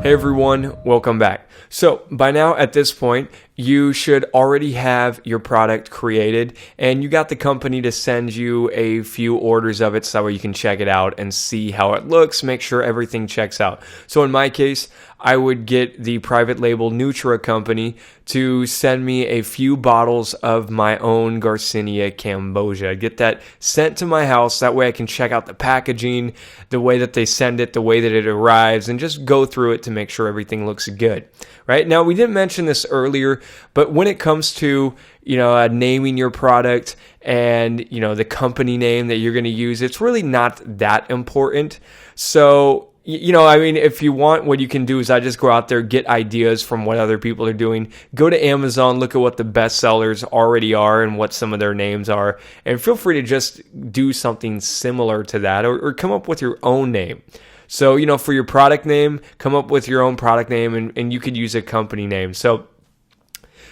Hey everyone, welcome back. So by now at this point, you should already have your product created and you got the company to send you a few orders of it so that way you can check it out and see how it looks, make sure everything checks out. So in my case, I would get the private label Nutra company to send me a few bottles of my own Garcinia Cambogia. Get that sent to my house. That way I can check out the packaging, the way that they send it, the way that it arrives, and just go through it to make sure everything looks good. Right? Now, we didn't mention this earlier, but when it comes to naming your product and the company name that you're going to use, it's really not that important. So if you want, what you can do is I just go out there, get ideas from what other people are doing, go to Amazon, look at what the best sellers already are and what some of their names are, and feel free to just do something similar to that or come up with your own name. So, for your product name, come up with your own product name and you could use a company name. So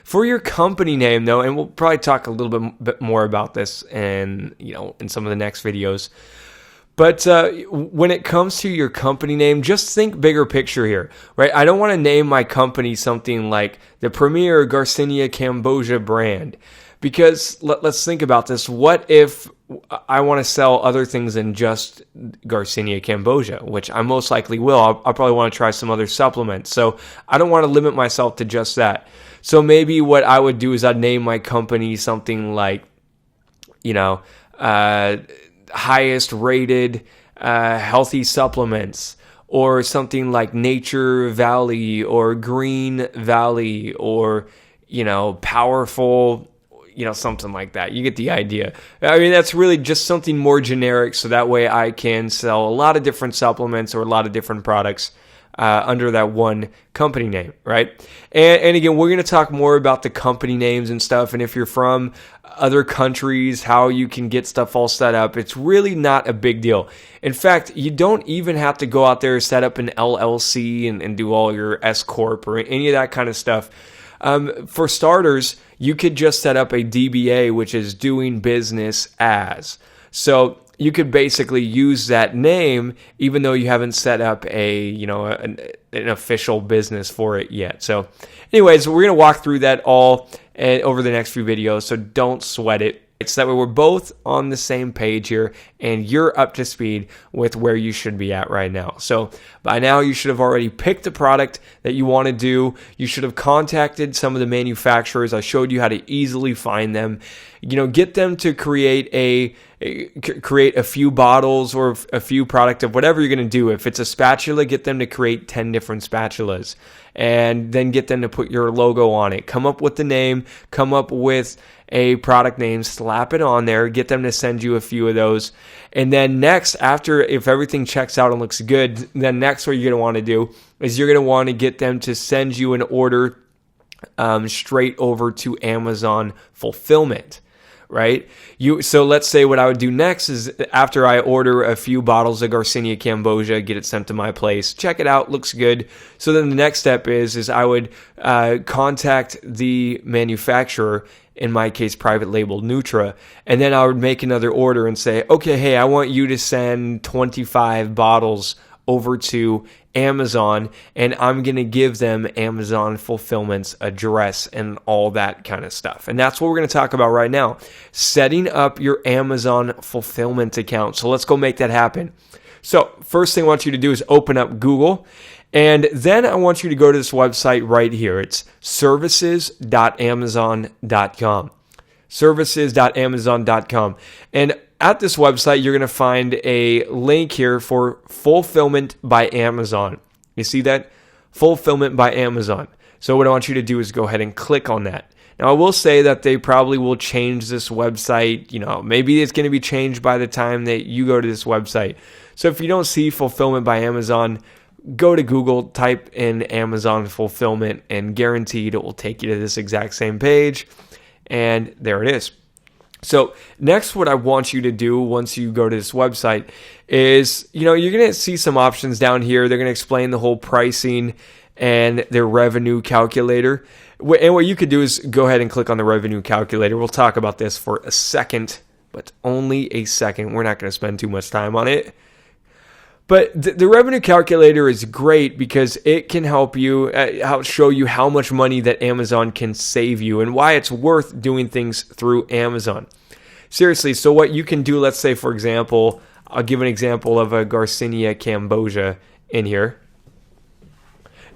for your company name though, and we'll probably talk a little bit more about this in some of the next videos. But when it comes to your company name, just think bigger picture here, right? I don't want to name my company something like the Premier Garcinia Cambogia brand, because let's think about this. What if I want to sell other things than just Garcinia Cambogia, which I most likely will. I'll probably want to try some other supplements. So I don't want to limit myself to just that. So maybe what I would do is I'd name my company something like, highest rated healthy supplements, or something like Nature Valley or Green Valley, or powerful, something like that. You get the idea. I mean, that's really just something more generic, so that way I can sell a lot of different supplements or a lot of different products under that one company name, right? And again, we're going to talk more about the company names and stuff, and if you're from other countries, how you can get stuff all set up. It's really not a big deal. In fact, you don't even have to go out there, set up an LLC and do all your S Corp or any of that kind of stuff. For starters, you could just set up a DBA, which is doing business as. So you could basically use that name even though you haven't set up an official business for it yet. So anyways, we're going to walk through that all over the next few videos, so don't sweat it. It's that way we're both on the same page here and you're up to speed with where you should be at right now. So by now you should have already picked the product that you want to do. You should have contacted some of the manufacturers. I showed you how to easily find them. Get them to create a few bottles or a few product of whatever you're going to do. If it's a spatula, get them to create 10 different spatulas and then get them to put your logo on it. Come up with the name, come up with a product name, slap it on there, get them to send you a few of those. And then next, if everything checks out and looks good, then next what you're going to want to do is you're going to want to get them to send you an order straight over to Amazon fulfillment. Right? So let's say what I would do next is after I order a few bottles of Garcinia Cambogia, get it sent to my place, check it out, looks good. So then the next step is I would contact the manufacturer, in my case, private label Nutra, and then I would make another order and say, okay, hey, I want you to send 25 bottles over to Amazon, and I'm going to give them Amazon fulfillment's address and all that kind of stuff. And that's what we're going to talk about right now, setting up your Amazon fulfillment account. So let's go make that happen. So first thing I want you to do is open up Google, and then I want you to go to this website right here. It's services.amazon.com. Services.amazon.com. And at this website, you're going to find a link here for Fulfillment by Amazon. You see that? Fulfillment by Amazon. So what I want you to do is go ahead and click on that. Now, I will say that they probably will change this website. Maybe it's going to be changed by the time that you go to this website. So if you don't see Fulfillment by Amazon, go to Google, type in Amazon Fulfillment, and guaranteed it will take you to this exact same page. And there it is. So next, what I want you to do once you go to this website is, you're going to see some options down here. They're going to explain the whole pricing and their revenue calculator. And what you could do is go ahead and click on the revenue calculator. We'll talk about this for a second, but only a second. We're not going to spend too much time on it. But the revenue calculator is great because it can help you show you how much money that Amazon can save you and why it's worth doing things through Amazon. Seriously, so what you can do, let's say, for example, I'll give an example of a Garcinia Cambogia in here.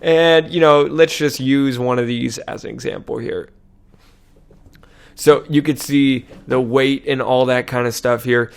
And, let's just use one of these as an example here. So you could see the weight and all that kind of stuff here.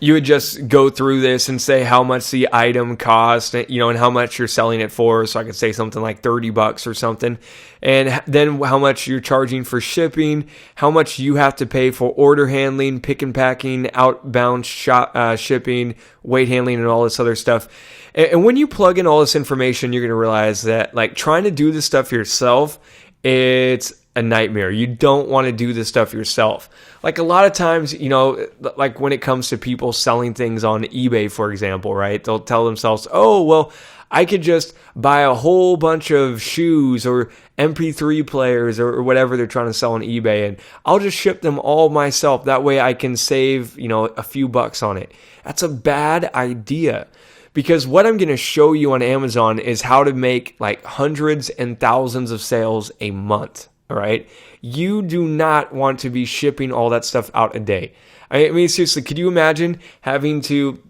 You would just go through this and say how much the item cost, and how much you're selling it for. So I could say something like $30 or something. And then how much you're charging for shipping, how much you have to pay for order handling, pick and packing, outbound shipping, weight handling, and all this other stuff. And when you plug in all this information, you're going to realize that trying to do this stuff yourself, it's a nightmare. You don't want to do this stuff yourself. A lot of times, when it comes to people selling things on eBay, for example, right? They'll tell themselves, oh, well, I could just buy a whole bunch of shoes or MP3 players or whatever they're trying to sell on eBay, and I'll just ship them all myself. That way I can save, a few bucks on it. That's a bad idea. Because what I'm going to show you on Amazon is how to make hundreds and thousands of sales a month. All right. You do not want to be shipping all that stuff out a day. I mean, seriously, could you imagine having to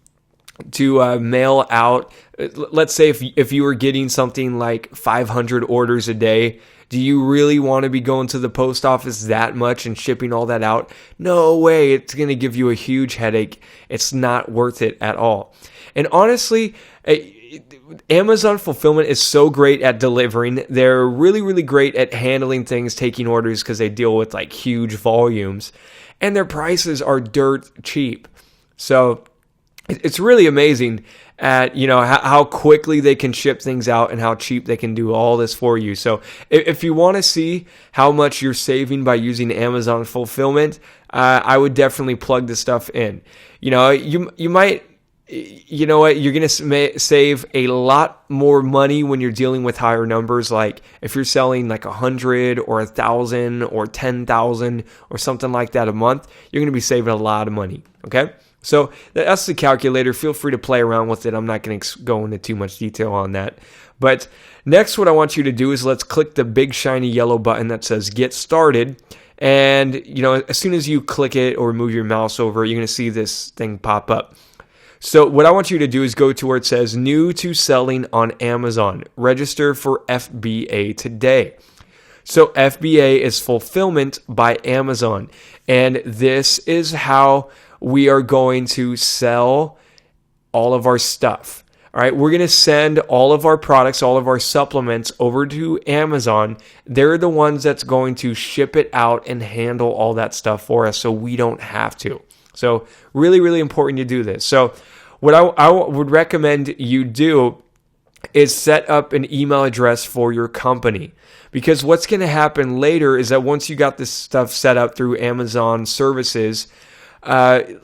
mail out, let's say if you were getting something like 500 orders a day, do you really want to be going to the post office that much and shipping all that out? No way. It's going to give you a huge headache. It's not worth it at all. And honestly, Amazon fulfillment is so great at delivering. They're really, really great at handling things, taking orders because they deal with huge volumes. And their prices are dirt cheap. So it's really amazing at how quickly they can ship things out and how cheap they can do all this for you. So if you want to see how much you're saving by using Amazon fulfillment, I would definitely plug this stuff in. You might. You know what? You're going to save a lot more money when you're dealing with higher numbers. Like if you're selling 100 or 1,000 or 10,000 or something like that a month, you're going to be saving a lot of money. Okay. So that's the calculator. Feel free to play around with it. I'm not going to go into too much detail on that. But next, what I want you to do is let's click the big shiny yellow button that says Get Started. And, as soon as you click it or move your mouse over, you're going to see this thing pop up. So what I want you to do is go to where it says New to Selling on Amazon. Register for FBA today. So FBA is Fulfillment by Amazon. And this is how we are going to sell all of our stuff. All right, we're going to send all of our products, all of our supplements over to Amazon. They're the ones that's going to ship it out and handle all that stuff for us so we don't have to. So really, really important you do this. So what I would recommend you do is set up an email address for your company. Because what's going to happen later is that once you got this stuff set up through Amazon services, and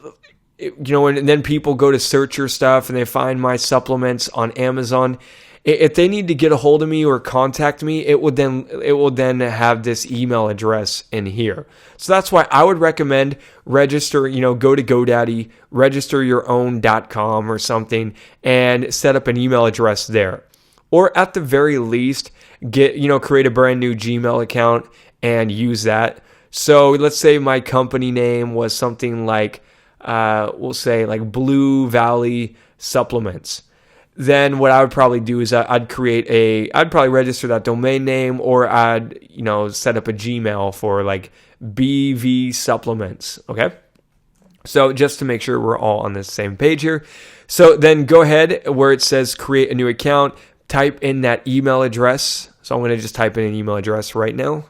then people go to search your stuff and they find my supplements on Amazon. If they need to get a hold of me or contact me, it will then have this email address in here. So that's why I would recommend register, go to GoDaddy, register your own.com or something and set up an email address there. Or at the very least, create a brand new Gmail account and use that. So let's say my company name was something like, we'll say like Blue Valley Supplements. Then what I would probably do is I'd probably register that domain name, or I'd, set up a Gmail for like BV Supplements. Okay. So just to make sure we're all on the same page here. So then go ahead where it says create a new account, type in that email address. So I'm going to just type in an email address right now.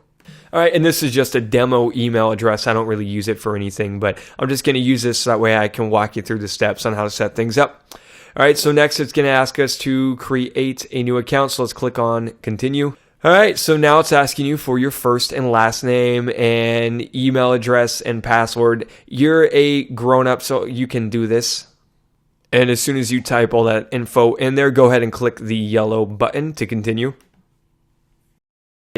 All right, and this is just a demo email address. I don't really use it for anything, but I'm just going to use this so that way I can walk you through the steps on how to set things up. All right, so next it's going to ask us to create a new account. So let's click on continue. All right, so now it's asking you for your first and last name and email address and password. You're a grown-up, so you can do this. And as soon as you type all that info in there, go ahead and click the yellow button to continue.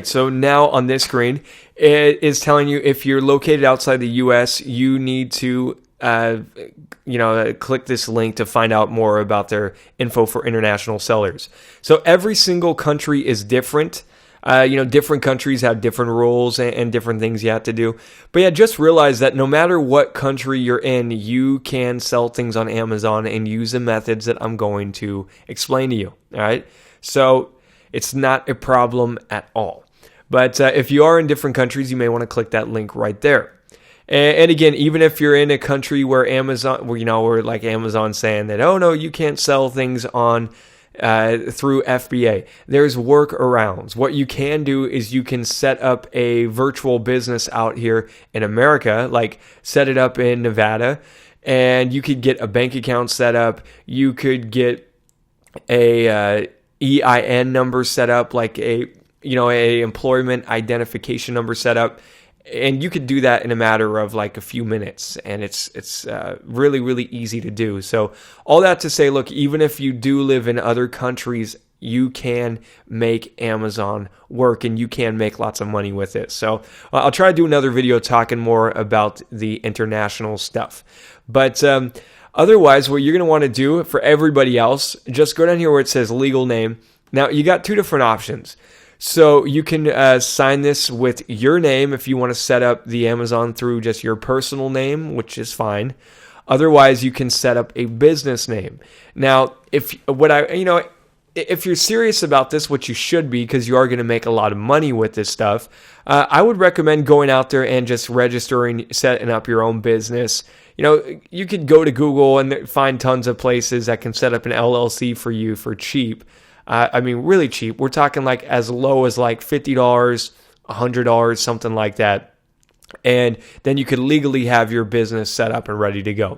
So now on this screen, it is telling you if you're located outside the US, you need to click this link to find out more about their info for international sellers. So every single country is different. Different countries have different rules and different things you have to do. But yeah, just realize that no matter what country you're in, you can sell things on Amazon and use the methods that I'm going to explain to you. All right. So it's not a problem at all. But if you are in different countries, you may want to click that link right there. And again, even if you're in a country where where like Amazon saying that, oh no, you can't sell things on through FBA. There's workarounds. What you can do is you can set up a virtual business out here in America, like set it up in Nevada, and you could get a bank account set up. You could get a EIN number set up, like a employment identification number set up. And you could do that in a matter of like a few minutes, and it's really, really easy to do. So all that to say, look, even if you do live in other countries, you can make Amazon work, and you can make lots of money with it. So I'll try to do another video talking more about the international stuff. But otherwise, what you're going to want to do for everybody else, just go down here where it says legal name. Now, you got two different options. So you can sign this with your name if you want to set up the Amazon through just your personal name, which is fine. Otherwise, you can set up a business name. Now, if you're serious about this, which you should be, because you are going to make a lot of money with this stuff, I would recommend going out there and just registering, setting up your own business. You could go to Google and find tons of places that can set up an LLC for you for cheap. Really cheap. We're talking like as low as like $50, $100, something like that. And then you could legally have your business set up and ready to go.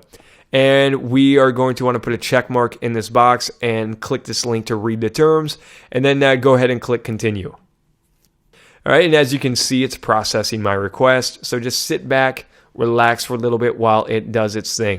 And we are going to want to put a check mark in this box and click this link to read the terms. And then go ahead and click continue. All right. And as you can see, it's processing my request. So just sit back, relax for a little bit while it does its thing.